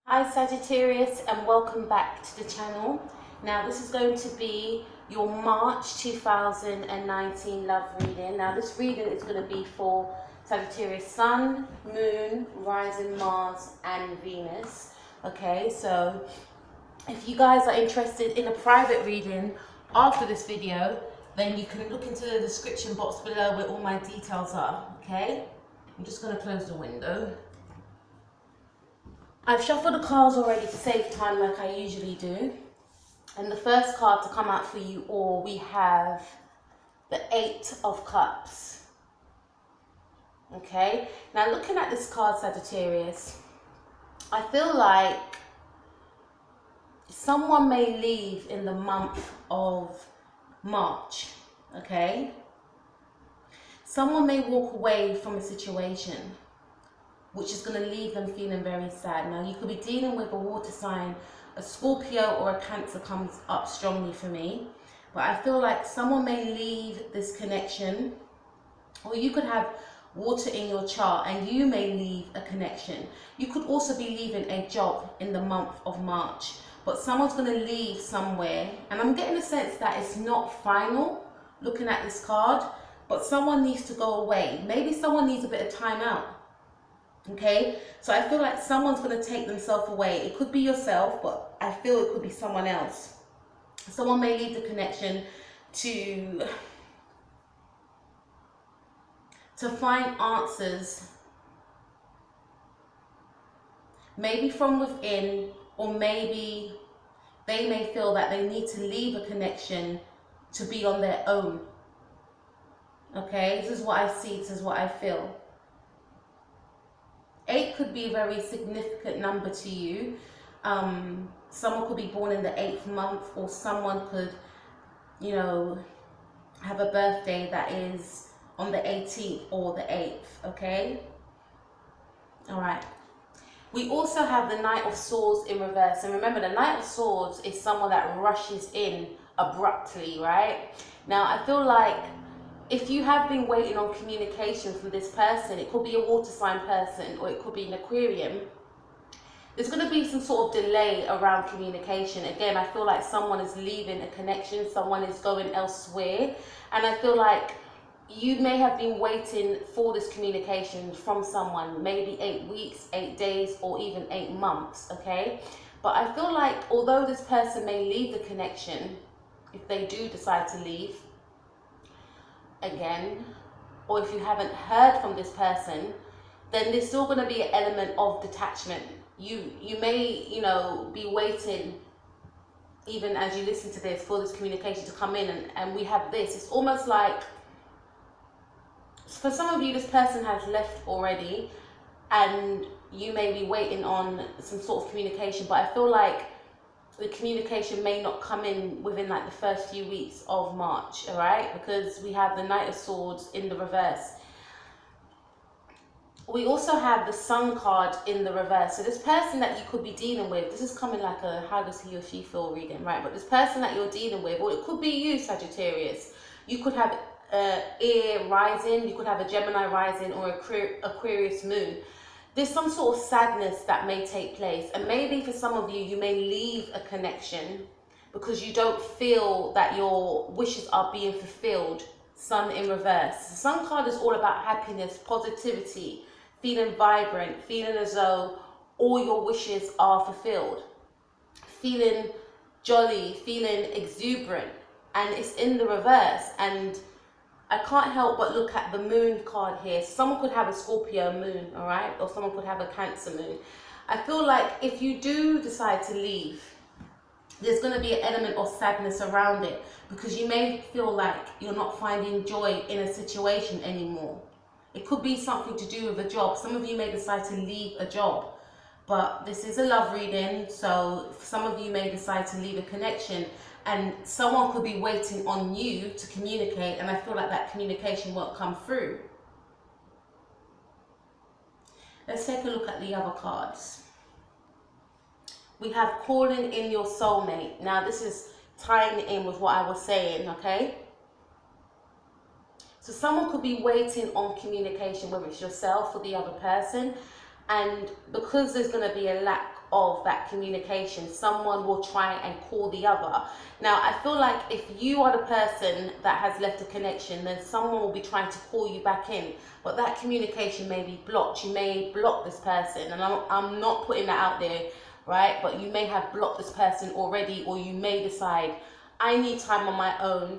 Hi Sagittarius, and welcome back to the channel. Now this is going to be your March 2019 love reading. Now this reading is going to be for Sagittarius Sun, Moon, Rising Mars and Venus. Okay, so if you guys are interested in a private reading after this video, then you can look into the description box below where all my details are. Okay, I'm just going to close the window. I've shuffled the cards already to save time like I usually do. And the first card to come out for you all, we have the Eight of Cups. Okay, now looking at this card, Sagittarius, I feel like someone may leave in the month of March, okay? Someone may walk away from a situation which is going to leave them feeling very sad. Now, you could be dealing with a water sign, a Scorpio or a Cancer comes up strongly for me. But I feel like someone may leave this connection, or you could have water in your chart and you may leave a connection. You could also be leaving a job in the month of March, but someone's going to leave somewhere. And I'm getting a sense that it's not final, looking at this card, but someone needs to go away. Maybe someone needs a bit of time out. Okay, so I feel like someone's going to take themselves away. It could be yourself, but I feel it could be someone else. Someone may leave the connection to find answers, maybe from within, or maybe they may feel that they need to leave a connection to be on their own. Okay, this is what I see, this is what I feel. 8 could be a very significant number to you. Someone could be born in the 8th month, or someone could, you know, have a birthday that is on the 18th or the 8th, okay? All right. We also have the Knight of Swords in reverse. And remember, the Knight of Swords is someone that rushes in abruptly, right? Now, I feel like if you have been waiting on communication from this person, it could be a water sign person or it could be an Aquarian. There's going to be some sort of delay around communication. Again, I feel like someone is leaving a connection, someone is going elsewhere. And I feel like you may have been waiting for this communication from someone, maybe 8 weeks, 8 days, or even 8 months, okay? But I feel like although this person may leave the connection, if they do decide to leave, again, or if you haven't heard from this person, then there's still going to be an element of detachment. You may, you know, be waiting, even as you listen to this, for this communication to come in, and we have this. It's almost like, for some of you, this person has left already, and you may be waiting on some sort of communication, but I feel like the communication may not come in within like the first few weeks of March, all right? Because we have the Knight of Swords in the reverse. We also have the Sun card in the reverse. So this person that you could be dealing with, this is coming like a how does he or she feel reading, right? But this person that you're dealing with, or it could be you, Sagittarius. You could have Air rising, you could have a Gemini rising, or Aquarius moon. There's some sort of sadness that may take place, and maybe for some of you, you may leave a connection because you don't feel that your wishes are being fulfilled. Sun in reverse. The Sun card is all about happiness, positivity, feeling vibrant, feeling as though all your wishes are fulfilled, feeling jolly, feeling exuberant, and it's in the reverse. And I can't help but look at the Moon card here. Someone could have a Scorpio moon, all right? Or someone could have a Cancer moon. I feel like if you do decide to leave, there's going to be an element of sadness around it, because you may feel like you're not finding joy in a situation anymore. It could be something to do with a job. Some of you may decide to leave a job, but this is a love reading, so some of you may decide to leave a connection, and someone could be waiting on you to communicate, and I feel like that communication won't come through. Let's take a look at the other cards. We have calling in your soulmate. Now this is tying in with what I was saying, okay? So someone could be waiting on communication, whether it's yourself or the other person, And because there's going to be a lack of that communication, someone will try and call the other. Now, I feel like if you are the person that has left a connection, then someone will be trying to call you back in, but that communication may be blocked. You may block this person, and I'm not putting that out there, right? But you may have blocked this person already, or you may decide, I need time on my own,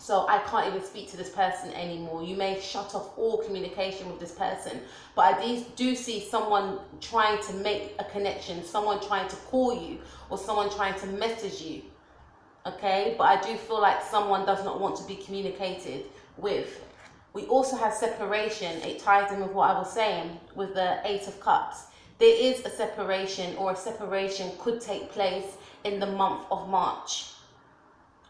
so I can't even speak to this person anymore. You may shut off all communication with this person. But I do see someone trying to make a connection, someone trying to call you, or someone trying to message you. Okay? But I do feel like someone does not want to be communicated with. We also have separation. It ties in with what I was saying with the Eight of Cups. There is a separation, or a separation could take place in the month of March.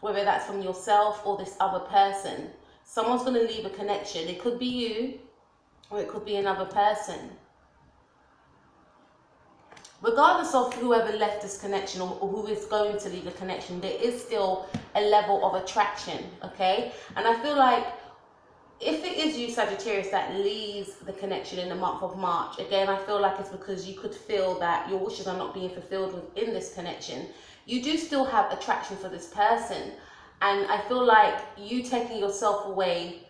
Whether that's from yourself or this other person. Someone's going to leave a connection. It could be you, or it could be another person. Regardless of whoever left this connection, or who is going to leave a connection, there is still a level of attraction, okay? And I feel like if it is you, Sagittarius, that leaves the connection in the month of March, again, I feel like it's because you could feel that your wishes are not being fulfilled within this connection. You do still have attraction for this person, and I feel like you taking yourself away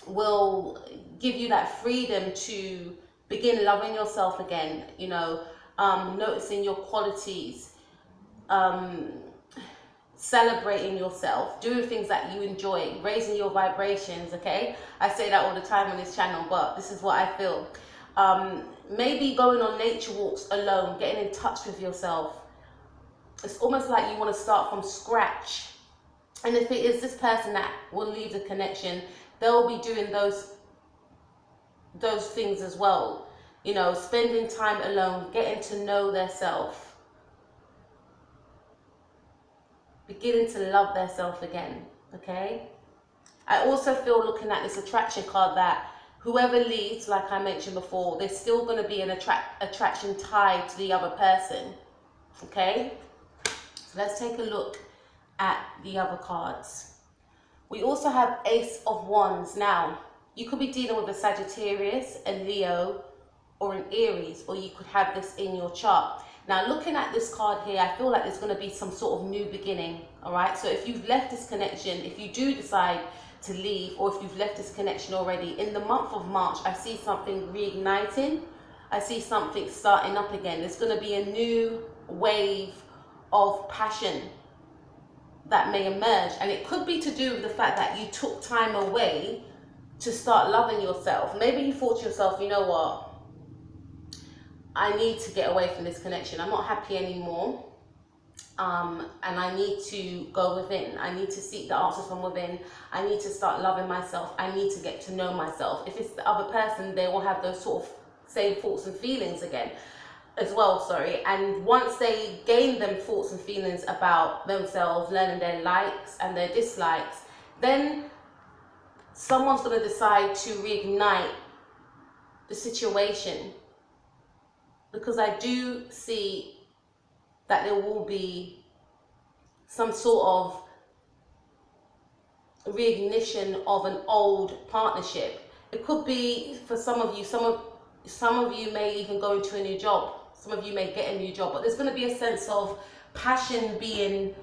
will give you that freedom to begin loving yourself again, you know, noticing your qualities, celebrating yourself, doing things that you enjoy, raising your vibrations, okay? I say that all the time on this channel, but this is what I feel. Maybe going on nature walks alone, getting in touch with yourself. It's almost like you want to start from scratch. And if it is this person that will leave the connection, they'll be doing those things as well. You know, spending time alone, getting to know their self, beginning to love their self again, okay? I also feel, looking at this attraction card, that whoever leaves, like I mentioned before, there's still going to be an attraction tied to the other person, okay? So let's take a look at the other cards. We also have Ace of Wands. Now, you could be dealing with a Sagittarius, a Leo, or an Aries, or you could have this in your chart. Now, looking at this card here, I feel like there's going to be some sort of new beginning, all right? So if you've left this connection, if you do decide to leave, or if you've left this connection already, in the month of March, I see something reigniting. I see something starting up again. There's going to be a new wave of passion that may emerge, and it could be to do with the fact that you took time away to start loving yourself. Maybe you thought to yourself, you know what, I need to get away from this connection. I'm not happy anymore, and I need to go within. I need to seek the answers from within. I need to start loving myself. I need to get to know myself. If it's the other person, they will have those sort of same thoughts and feelings again as well, sorry. And once they gain them thoughts and feelings about themselves, learning their likes and their dislikes, then someone's going to decide to reignite the situation. Because I do see that there will be some sort of reignition of an old partnership. It could be, for some of you, some of you may even go into a new job. Some of you may get a new job, but there's going to be a sense of passion being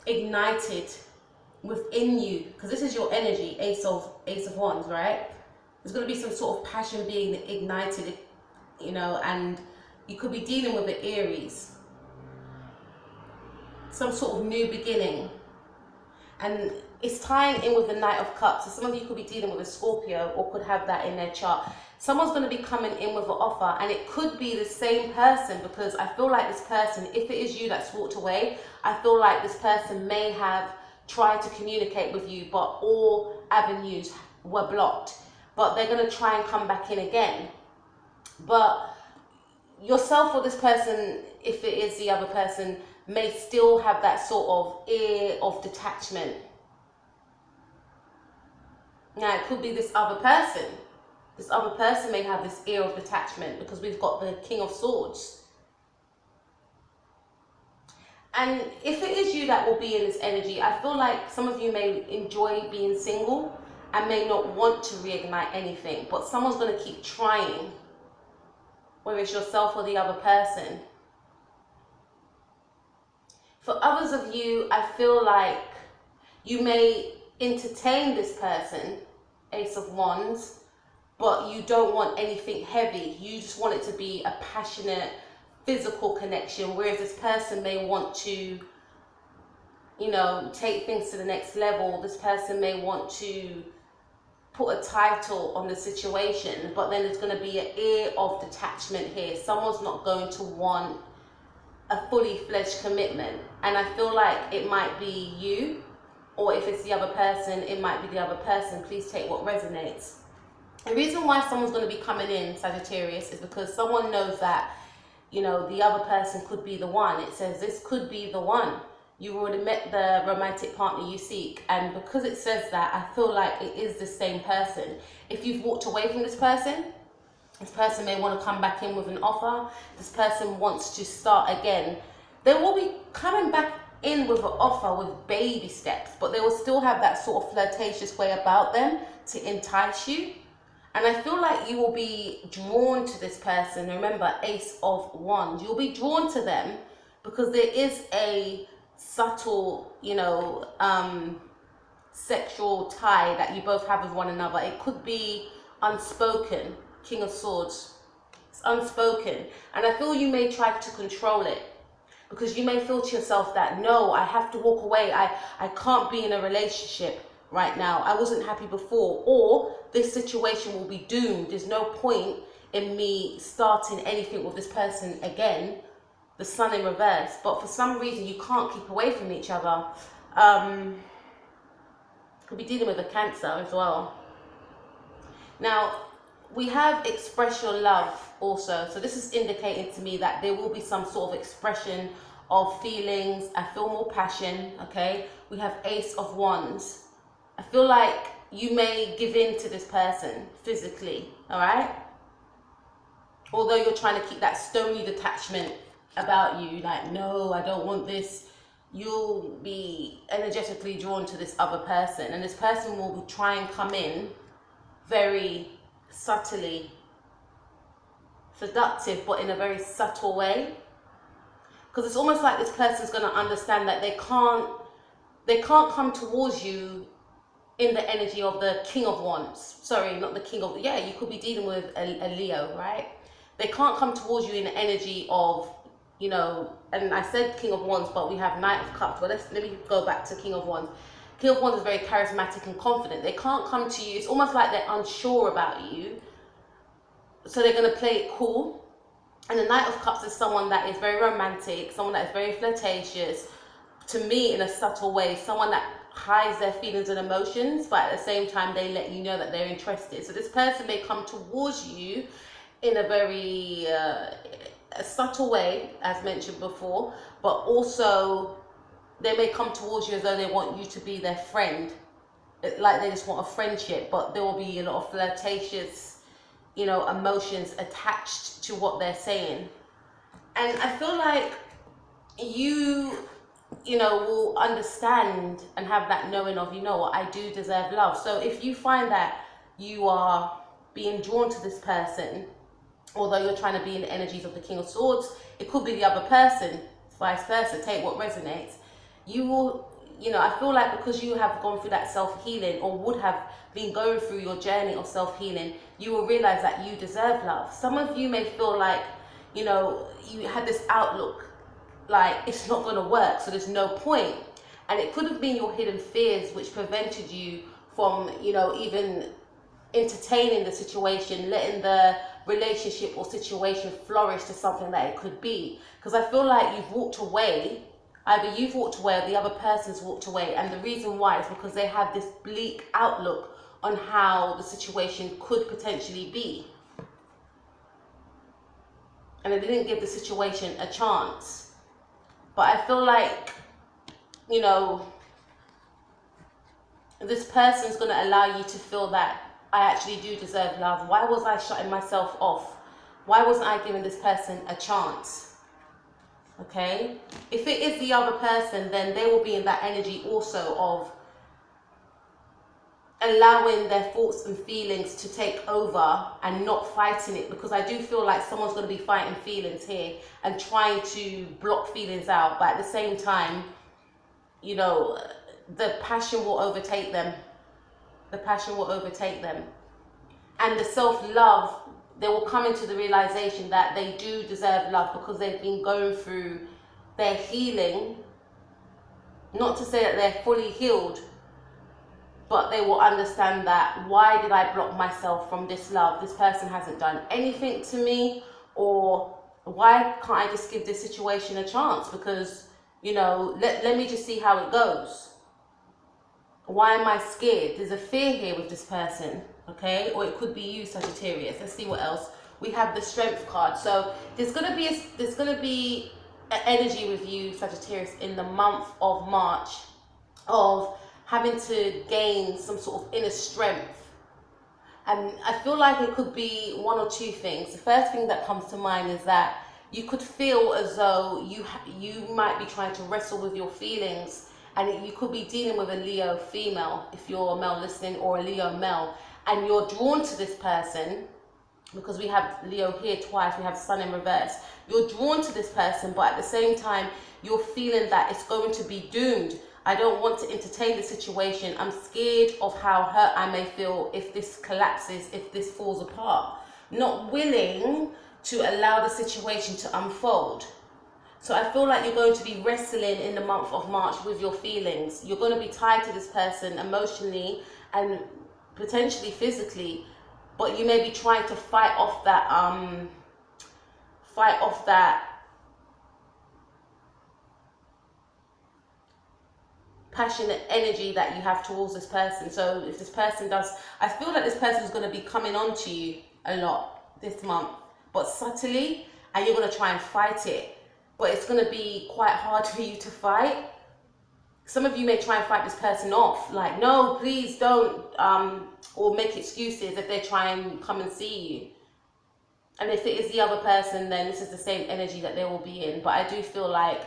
ignited within you, because this is your energy, Ace of Wands, right? There's going to be some sort of passion being ignited, you know, and you could be dealing with an Aries, some sort of new beginning, and it's tying in with the Knight of Cups. So some of you could be dealing with a Scorpio, or could have that in their chart. Someone's going to be coming in with an offer, and it could be the same person, because I feel like this person, if it is you that's walked away, I feel like this person may have tried to communicate with you, but all avenues were blocked. But they're going to try and come back in again. But yourself or this person, if it is the other person, may still have that sort of air of detachment. Now, it could be this other person. This other person may have this air of detachment, because we've got the King of Swords. And if it is you that will be in this energy, I feel like some of you may enjoy being single and may not want to reignite anything, but someone's going to keep trying. whether it's yourself or the other person. For others of you, I feel like you may entertain this person, Ace of Wands, but you don't want anything heavy. You just want it to be a passionate, physical connection, whereas this person may want to, you know, take things to the next level. This person may want to put a title on the situation, but then there's going to be an air of detachment here. Someone's not going to want a fully fledged commitment, and I feel like it might be you, or if it's the other person, it might be the other person. Please take what resonates. The reason why someone's going to be coming in, Sagittarius, is because someone knows that, you know, the other person could be the one. It says this could be the one. You've already met the romantic partner you seek, and because it says that, I feel like it is the same person. If you've walked away from this person may want to come back in with an offer. This person wants to start again. They will be coming back in with an offer with baby steps, but they will still have that sort of flirtatious way about them to entice you. And I feel like you will be drawn to this person. Remember, Ace of Wands. You'll be drawn to them because there is a subtle, you know, sexual tie that you both have with one another. It could be unspoken. King of Swords. It's unspoken. And I feel you may try to control it, because you may feel to yourself that, no, I have to walk away. I can't be in a relationship right now. I wasn't happy before. Or this situation will be doomed. There's no point in me starting anything with this person again. The Sun in reverse. But for some reason, you can't keep away from each other. Could be dealing with a Cancer as well. Now, we have express your love also. So this is indicating to me that there will be some sort of expression of feelings. I feel more passion, okay? We have Ace of Wands. I feel like you may give in to this person physically, all right? Although you're trying to keep that stony detachment about you, like, no, I don't want this. You'll be energetically drawn to this other person, and this person will try and come in very subtly seductive, but in a very subtle way, because it's almost like this person's going to understand that they can't come towards you in the energy of the King of Wands. Sorry, not the King of, yeah, you could be dealing with a Leo, right? They can't come towards you in the energy of, you know, and I said King of Wands, but we have Knight of Cups. But let me go back to King of Wands. King of Wands is very charismatic and confident. They can't come to you. It's almost like they're unsure about you. So they're going to play it cool. And the Knight of Cups is someone that is very romantic, someone that is very flirtatious, to me in a subtle way, someone that hides their feelings and emotions, but at the same time they let you know that they're interested. So this person may come towards you in a very a subtle way, as mentioned before, but also they may come towards you as though they want you to be their friend, like they just want a friendship, but there will be a lot of flirtatious, you know, emotions attached to what they're saying. And I feel like you know, will understand and have that knowing of, you know what, I do deserve love. So if you find that you are being drawn to this person, although you're trying to be in the energies of the King of Swords, it could be the other person, vice versa. Take what resonates. You will, you know, I feel like because you have gone through that self-healing, or would have been going through your journey of self-healing, you will realize that you deserve love. Some of you may feel like, you know, you had this outlook like it's not going to work, so there's no point. And it could have been your hidden fears which prevented you from, you know, even entertaining the situation, letting the relationship or situation flourish to something that it could be. Because I feel like you've walked away, either you've walked away or the other person's walked away, and the reason why is because they have this bleak outlook on how the situation could potentially be, and they didn't give the situation a chance. But I feel like, you know, this person's going to allow you to feel that I actually do deserve love. Why was I shutting myself off? Why wasn't I giving this person a chance? Okay? If it is the other person, then they will be in that energy also of allowing their thoughts and feelings to take over and not fighting it, because I do feel like someone's going to be fighting feelings here and trying to block feelings out, but at the same time, you know, the passion will overtake them. The passion will overtake them. And the self-love, they will come into the realization that they do deserve love because they've been going through their healing. Not to say that they're fully healed, but they will understand that, why did I block myself from this love? This person hasn't done anything to me, or why can't I just give this situation a chance? Because, you know, let me just see how it goes. Why am I scared? There's a fear here with this person, okay? Or it could be you, Sagittarius. Let's see what else. We have the Strength card. So there's gonna be an energy with you, Sagittarius, in the month of March of having to gain some sort of inner strength. And I feel like it could be one or two things. The first thing that comes to mind is that you could feel as though you might be trying to wrestle with your feelings, and you could be dealing with a Leo female, if you're a male listening, or a Leo male, and you're drawn to this person, because we have Leo here twice, we have Sun in reverse. You're drawn to this person, but at the same time, you're feeling that it's going to be doomed. I don't want to entertain the situation. I'm scared of how hurt I may feel if this collapses, if this falls apart. Not willing to allow the situation to unfold. So I feel like you're going to be wrestling in the month of March with your feelings. You're going to be tied to this person emotionally and potentially physically, but you may be trying to fight off that passionate energy that you have towards this person. So if this person does, I feel like this person is going to be coming on to you a lot this month, but subtly, and you're going to try and fight it. But it's going to be quite hard for you to fight. Some of you may try and fight this person off, like, no, please don't, or make excuses if they try and come and see you. And if it is the other person, then this is the same energy that they will be in. But I do feel like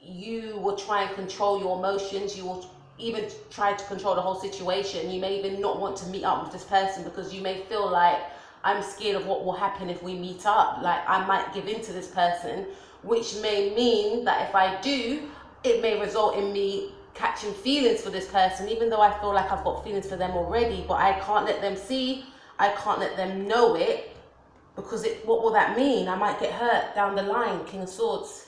you will try and control your emotions. You will even try to control the whole situation. You may even not want to meet up with this person because you may feel like, I'm scared of what will happen if we meet up. Like, I might give in to this person, which may mean that if I do, it may result in me catching feelings for this person, even though I feel like I've got feelings for them already, but I can't let them see, I can't let them know it, because what will that mean? I might get hurt down the line. King of Swords.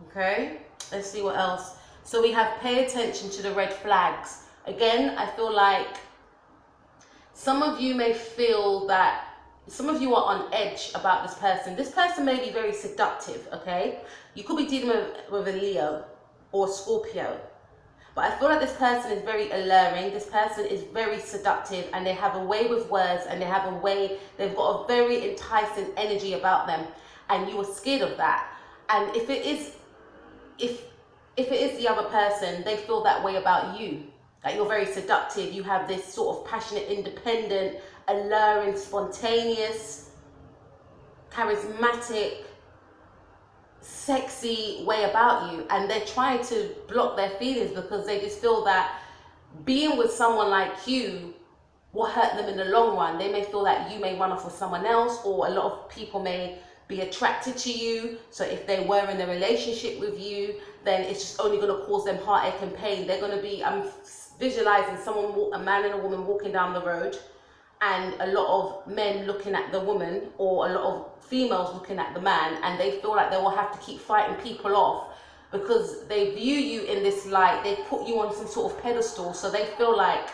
Okay, let's see what else. So we have pay attention to the red flags. Again, I feel like some of you may feel that some of you are on edge about this person. This person may be very seductive, okay? You could be dealing with a Leo or Scorpio. But I feel like this person is very alluring. This person is very seductive, and they have a way with words, and they've got a very enticing energy about them. And you are scared of that. And if it is the other person, they feel that way about you. That you're very seductive, you have this sort of passionate, independent, alluring, spontaneous, charismatic, sexy way about you, and they're trying to block their feelings because they just feel that being with someone like you will hurt them in the long run. They may feel that you may run off with someone else, or a lot of people may be attracted to you. So if they were in a relationship with you, then it's just only going to cause them heartache and pain. They're going to be, I'm visualizing a man and a woman walking down the road, and a lot of men looking at the woman, or a lot of females looking at the man, and they feel like they will have to keep fighting people off because they view you in this light. They put you on some sort of pedestal, so they feel like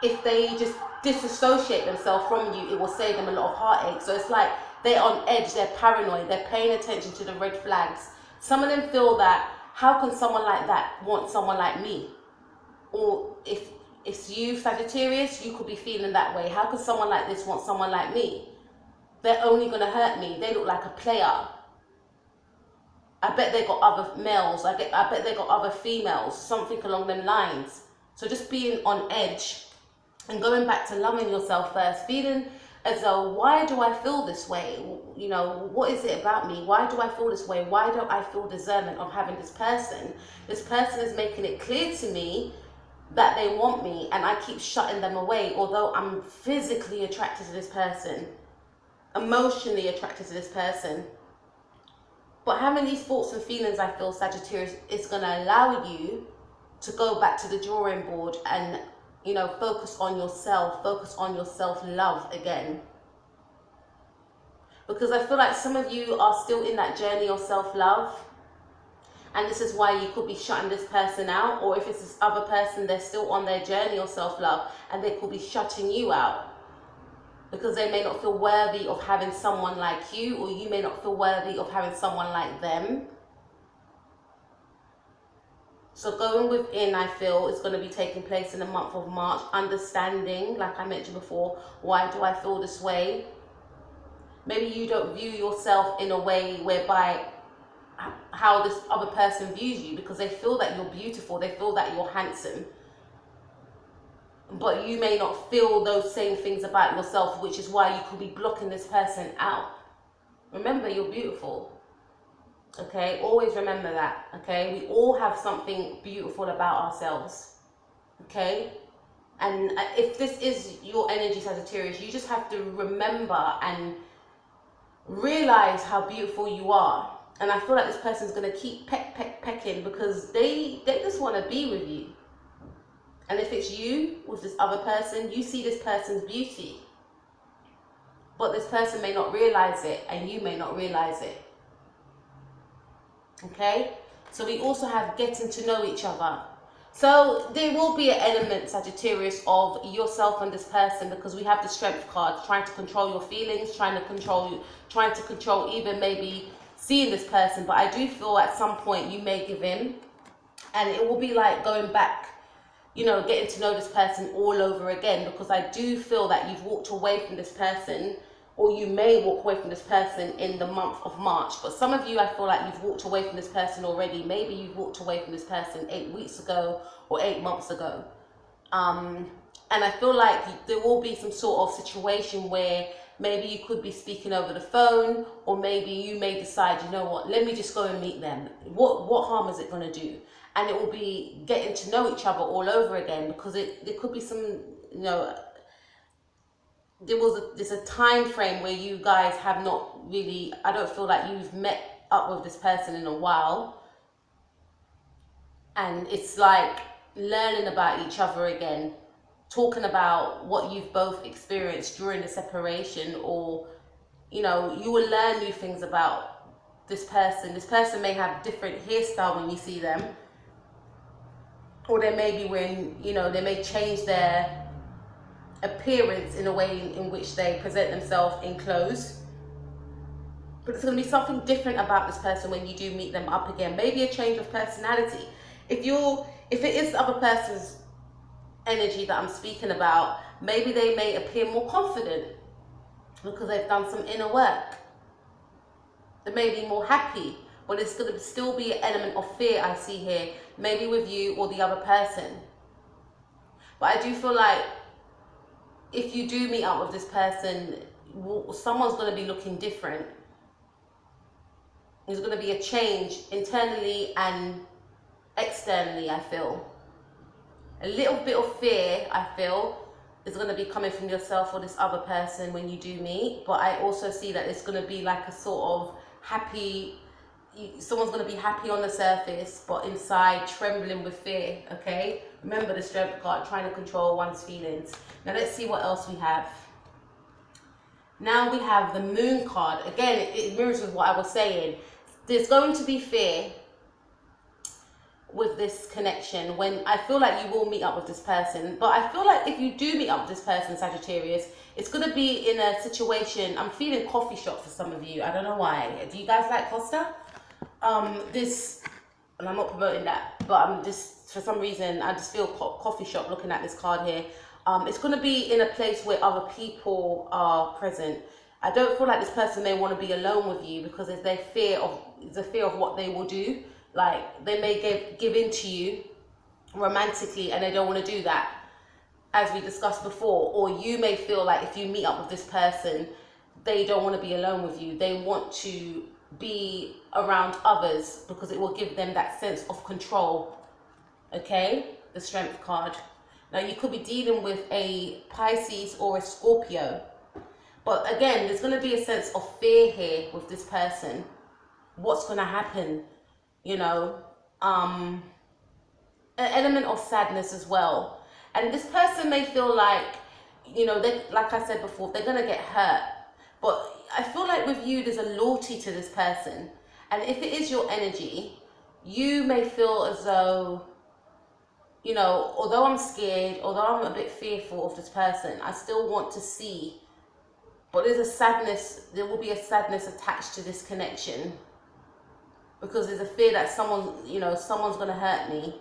if they just disassociate themselves from you, it will save them a lot of heartache. So it's like they're on edge, they're paranoid, they're paying attention to the red flags. Some of them feel that, how can someone like that want someone like me? Or if it's you, Sagittarius, you could be feeling that way. How could someone like this want someone like me? They're only going to hurt me. They look like a player. I bet they got other males. I bet they got other females. Something along them lines. So just being on edge and going back to loving yourself first. Feeling as though, why do I feel this way? You know, what is it about me? Why do I feel this way? Why don't I feel deserving of having this person? This person is making it clear to me that they want me and I keep shutting them away, although I'm physically attracted to this person, emotionally attracted to this person. But having these thoughts and feelings, I feel, Sagittarius, is going to allow you to go back to the drawing board and, you know, focus on yourself, focus on your self-love again. Because I feel like some of you are still in that journey of self-love. And this is why you could be shutting this person out. Or if it's this other person, they're still on their journey of self-love and they could be shutting you out. Because they may not feel worthy of having someone like you, or you may not feel worthy of having someone like them. So going within, I feel, is going to be taking place in the month of March. Understanding, like I mentioned before, why do I feel this way? Maybe you don't view yourself in a way whereby how this other person views you, because they feel that you're beautiful, they feel that you're handsome. But you may not feel those same things about yourself, which is why you could be blocking this person out. Remember, you're beautiful. Okay, always remember that. Okay, we all have something beautiful about ourselves. Okay, and if this is your energy, Sagittarius, you just have to remember and realize how beautiful you are. And I feel like this person's going to keep pecking because they just want to be with you. And if it's you with this other person, you see this person's beauty. But this person may not realize it, and you may not realize it. Okay? So we also have getting to know each other. So there will be an element, Sagittarius, of yourself and this person, because we have the Strength card, trying to control your feelings, trying to control even maybe seeing this person. But I do feel at some point you may give in, and it will be like going back, you know, getting to know this person all over again, because I do feel that you've walked away from this person, or you may walk away from this person in the month of March. But some of you, I feel like you've walked away from this person already. Maybe you've walked away from this person 8 weeks ago or 8 months ago. And I feel like there will be some sort of situation where maybe you could be speaking over the phone, or maybe you may decide, you know what, let me just go and meet them. What harm is it going to do? And it will be getting to know each other all over again, because there could be some, you know, there's a time frame where you guys have not really, I don't feel like you've met up with this person in a while. And it's like learning about each other again, talking about what you've both experienced during the separation, or, you know, you will learn new things about this person. This person may have different hairstyle when you see them, or they may be wearing, you know, they may change their appearance in a way in which they present themselves in clothes. But it's going to be something different about this person when you do meet them up again. Maybe a change of personality. If it is the other person's energy that I'm speaking about, maybe they may appear more confident because they've done some inner work. They may be more happy, but it's going to still be an element of fear I see here, maybe with you or the other person. But I do feel like if you do meet up with this person, someone's going to be looking different. There's going to be a change internally and externally, I feel. A little bit of fear, I feel, is going to be coming from yourself or this other person when you do meet. But I also see that it's going to be like a sort of happy, someone's going to be happy on the surface, but inside trembling with fear, okay? Remember the Strength card, trying to control one's feelings. Now let's see what else we have. Now we have the Moon card. Again, it mirrors with what I was saying. There's going to be fear with this connection when I feel like you will meet up with this person. But I feel like if you do meet up with this person, Sagittarius, it's going to be in a situation, I'm feeling coffee shop for some of you. I don't know why. Do you guys like Costa? And I'm not promoting that, but I'm just, for some reason, I just feel coffee shop looking at this card here. It's going to be in a place where other people are present. I don't feel like this person may want to be alone with you because there's the fear of what they will do. Like, they may give in to you romantically and they don't want to do that, as we discussed before. Or you may feel like if you meet up with this person, they don't want to be alone with you. They want to be around others because it will give them that sense of control. Okay? the Strength card. Now, you could be dealing with a Pisces or a Scorpio. But again, there's going to be a sense of fear here with this person. What's going to happen? You know, an element of sadness as well. And this person may feel like, you know, they, like I said before, they're going to get hurt. But I feel like with you, there's a loyalty to this person. And if it is your energy, you may feel as though, you know, although I'm scared, although I'm a bit fearful of this person, I still want to see. But there's a sadness, there will be a sadness attached to this connection. Because there's a fear that someone, you know, someone's going to hurt me.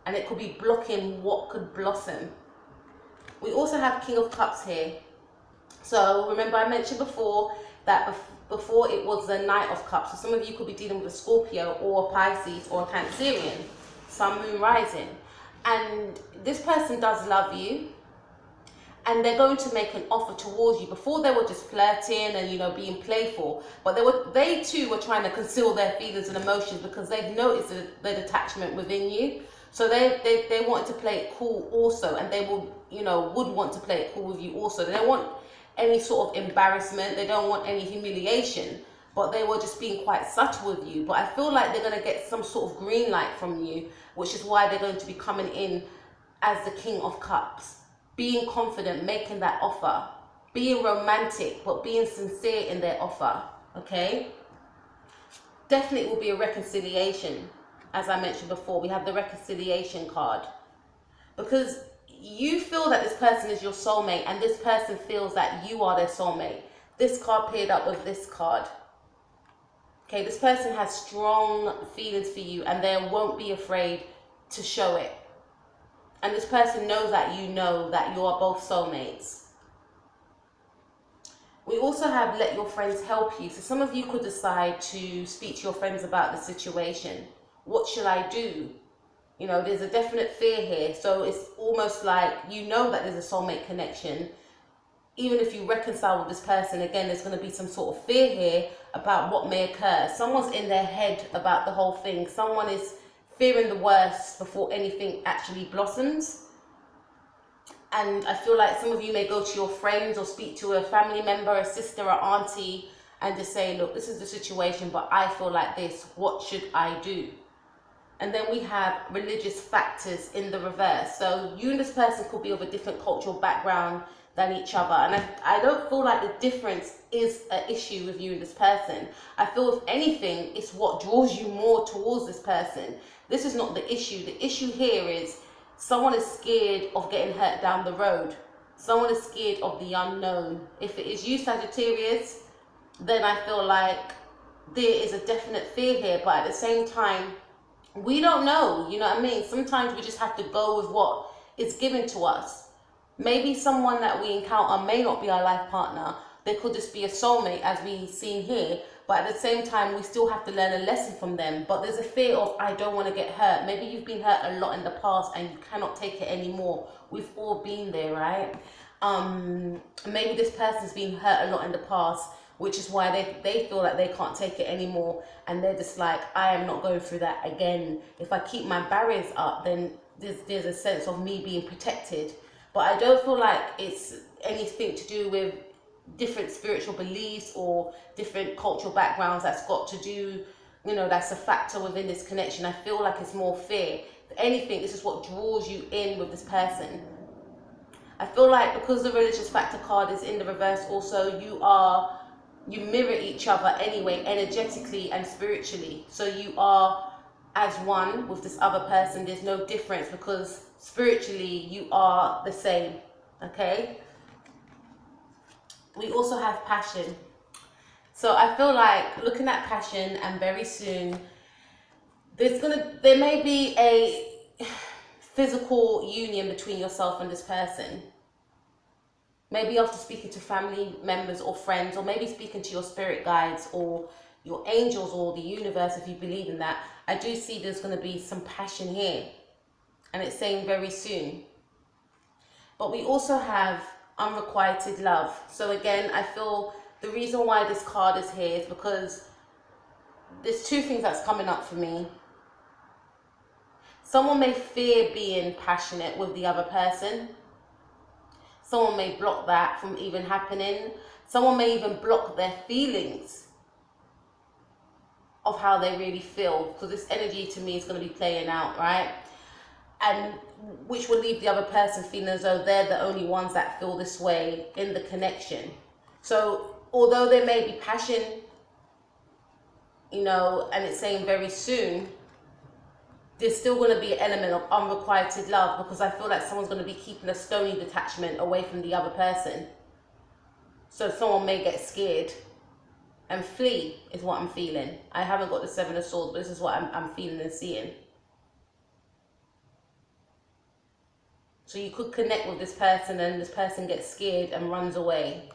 And it could be blocking what could blossom. We also have King of Cups here. So remember I mentioned before that before it was the Knight of Cups. So some of you could be dealing with a Scorpio or a Pisces or a Cancerian, Sun, Moon, Rising. And this person does love you. And they're going to make an offer towards you. Before they were just flirting and, you know, being playful. But they too were trying to conceal their feelings and emotions because they've noticed the detachment within you. So they wanted to play it cool also. And they will, you know, would want to play it cool with you also. They don't want any sort of embarrassment. They don't want any humiliation. But they were just being quite subtle with you. But I feel like they're going to get some sort of green light from you. Which is why they're going to be coming in as the King of Cups. Being confident, making that offer. Being romantic, but being sincere in their offer. Okay? Definitely will be a reconciliation. As I mentioned before, we have the reconciliation card. Because you feel that this person is your soulmate and this person feels that you are their soulmate. This card paired up with this card. Okay, this person has strong feelings for you and they won't be afraid to show it. And this person knows that you know that you are both soulmates. We also have let your friends help you. So some of you could decide to speak to your friends about the situation. What should I do? You know, there's a definite fear here. So it's almost like you know that there's a soulmate connection. Even if you reconcile with this person, again, there's going to be some sort of fear here about what may occur. Someone's in their head about the whole thing. Someone is fearing the worst before anything actually blossoms. And I feel like some of you may go to your friends or speak to a family member, a sister, or auntie, and just say, look, this is the situation, but I feel like this. What should I do? And then we have religious factors in the reverse. So you and this person could be of a different cultural background than each other. And I don't feel like the difference is an issue with you and this person. I feel if anything, it's what draws you more towards this person. This is not the issue. The issue here is someone is scared of getting hurt down the road. Someone is scared of the unknown. If it is you, Sagittarius, then I feel like there is a definite fear here. But at the same time, we don't know. You know what I mean? Sometimes we just have to go with what is given to us. Maybe someone that we encounter may not be our life partner. They could just be a soulmate, as we've seen here. But at the same time, we still have to learn a lesson from them. But there's a fear of, I don't want to get hurt. Maybe you've been hurt a lot in the past and you cannot take it anymore. We've all been there, right? Maybe this person's been hurt a lot in the past, which is why they feel like they can't take it anymore. And they're just like, I am not going through that again. If I keep my barriers up, then there's a sense of me being protected. But I don't feel like it's anything to do with different spiritual beliefs or different cultural backgrounds that's got to do, you know, that's a factor within this connection. I feel like it's more fear. If anything, this is what draws you in with this person. I feel like because the religious factor card is in the reverse also, you mirror each other anyway, energetically and spiritually. So you are as one with this other person. There's no difference because spiritually you are the same, okay? We also have passion. So I feel like looking at passion, and very soon there may be a physical union between yourself and this person. Maybe after speaking to family members or friends, or maybe speaking to your spirit guides or your angels or the universe, if you believe in that. I do see there's going to be some passion here, and it's saying very soon. But we also have unrequited love. So again, I feel the reason why this card is here is because there's two things that's coming up for me. Someone may fear being passionate with the other person. Someone may block that from even happening. Someone may even block their feelings of how they really feel, because this energy to me is going to be playing out, right? And which will leave the other person feeling as though they're the only ones that feel this way in the connection. So although there may be passion, you know, and it's saying very soon, there's still going to be an element of unrequited love, because I feel like someone's going to be keeping a stony detachment away from the other person. So someone may get scared and flee, is what I'm feeling. I haven't got the Seven of Swords, but this is what I'm feeling and seeing. So you could connect with this person and this person gets scared and runs away,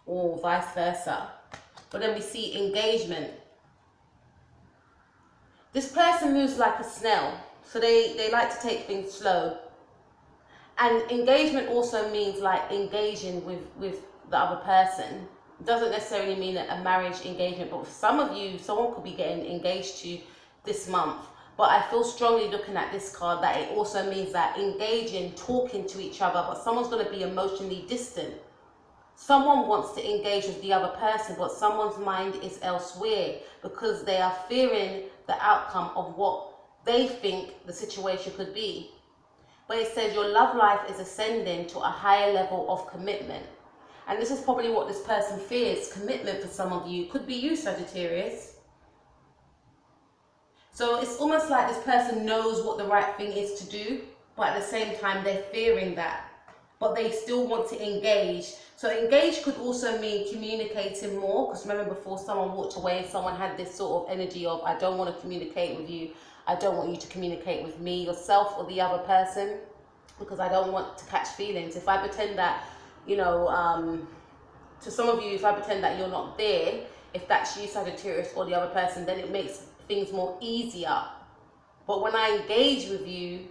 or vice versa. But then we see engagement. This person moves like a snail, so they like to take things slow. And engagement also means like engaging with the other person. It doesn't necessarily mean a marriage engagement, but for some of you, someone could be getting engaged to this month. But I feel strongly looking at this card that it also means that engaging, talking to each other, but someone's going to be emotionally distant. Someone wants to engage with the other person, but someone's mind is elsewhere because they are fearing the outcome of what they think the situation could be. But it says your love life is ascending to a higher level of commitment. And this is probably what this person fears, commitment for some of you. Could be you, Sagittarius. So it's almost like this person knows what the right thing is to do, but at the same time they're fearing that. But they still want to engage. So engage could also mean communicating more, because remember before someone walked away and someone had this sort of energy of, I don't want to communicate with you. I don't want you to communicate with me, yourself or the other person, because I don't want to catch feelings. If I pretend that, you know, to some of you, if I pretend that you're not there, if that's you, Sagittarius, or the other person, then it makes things more easier. But when I engage with you,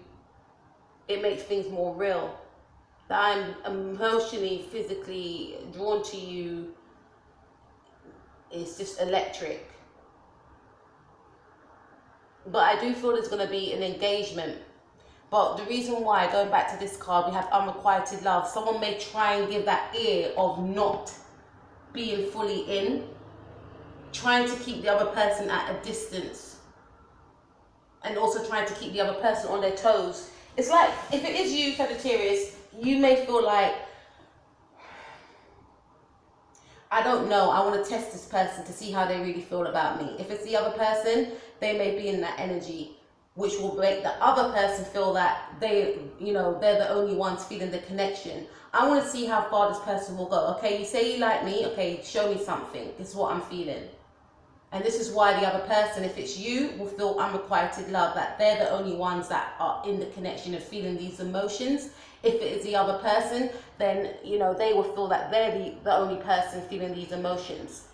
it makes things more real. That I'm emotionally, physically drawn to you is just electric. But I do feel there's going to be an engagement. But the reason why, going back to this card, we have unrequited love. Someone may try and give that ear of not being fully in, trying to keep the other person at a distance, and also trying to keep the other person on their toes. It's like, if it is you, Sagittarius, you may feel like, I don't know, I want to test this person to see how they really feel about me. If it's the other person, they may be in that energy, which will make the other person feel that they, you know, they're the only ones feeling the connection. I want to see how far this person will go. Okay, you say you like me, okay, show me something. This is what I'm feeling. And this is why the other person, if it's you, will feel unrequited love, that they're the only ones that are in the connection and feeling these emotions. If it is the other person, then, you know, they will feel that they're the only person feeling these emotions.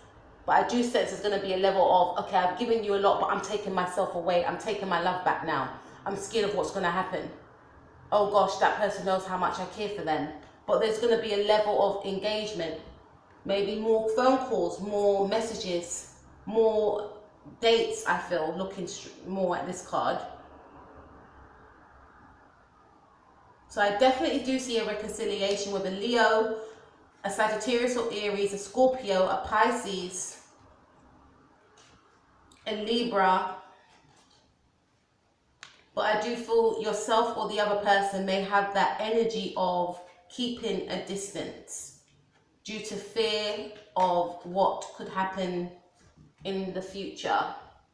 But I do sense there's going to be a level of, okay, I've given you a lot, but I'm taking myself away. I'm taking my love back now. I'm scared of what's going to happen. Oh gosh, that person knows how much I care for them. But there's going to be a level of engagement. Maybe more phone calls, more messages, more dates, I feel, looking more at this card. So I definitely do see a reconciliation with a Leo, a Sagittarius or Aries, a Scorpio, a Pisces, a Libra. But I do feel yourself or the other person may have that energy of keeping a distance due to fear of what could happen in the future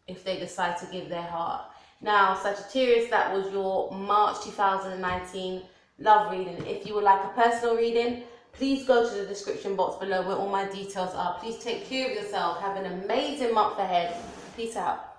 if they decide to give their heart. Now, Sagittarius, that was your March 2019 love reading. If you would like a personal reading, please go to the description box below where all my details are. Please take care of yourself. Have an amazing month ahead. Peace out.